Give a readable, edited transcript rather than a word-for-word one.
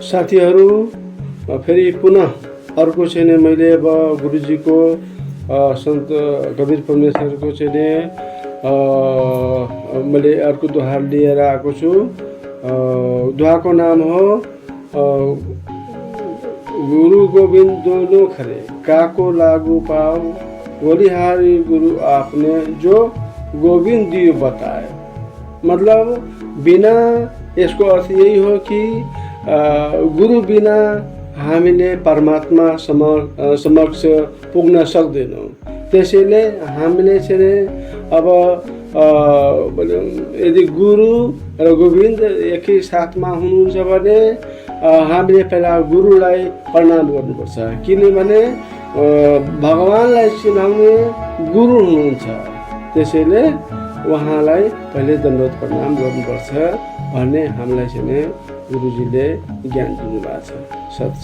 साथीहरू फेरि पुनः अर्को चाहिँ नि मैले अब गुरुजीको सन्त कवीर परमेश्वरको चाहिँ नि मैले अर्को दोहा लिएर आएको छु। दोहाको नाम हो गुरु गोविंद दोनों खरे काको लागू पाओ बलिहारी गुरु आपने जो गोविंद दियो बताए। मतलब बिना यसको अर्थ यही हो कि गुरु बिना हामीले परमात्मा समक्ष पुग्न सक्दैनौँ। त्यसैले हामीले चाहिँ अब यदि गुरु र गोविन्द एकै साथमा हुनुहुन्छ भने हामीले पहिला गुरुलाई प्रणाम गर्नुपर्छ, किनभने भगवानलाई चिनाउने गुरु हुनुहुन्छ। त्यसैले उहाँलाई पहिले दण्डवत प्रणाम गर्नुपर्छ भन्ने हामीलाई चाहिँ गुरुजीले ज्ञान दिनुभएको छ। सत्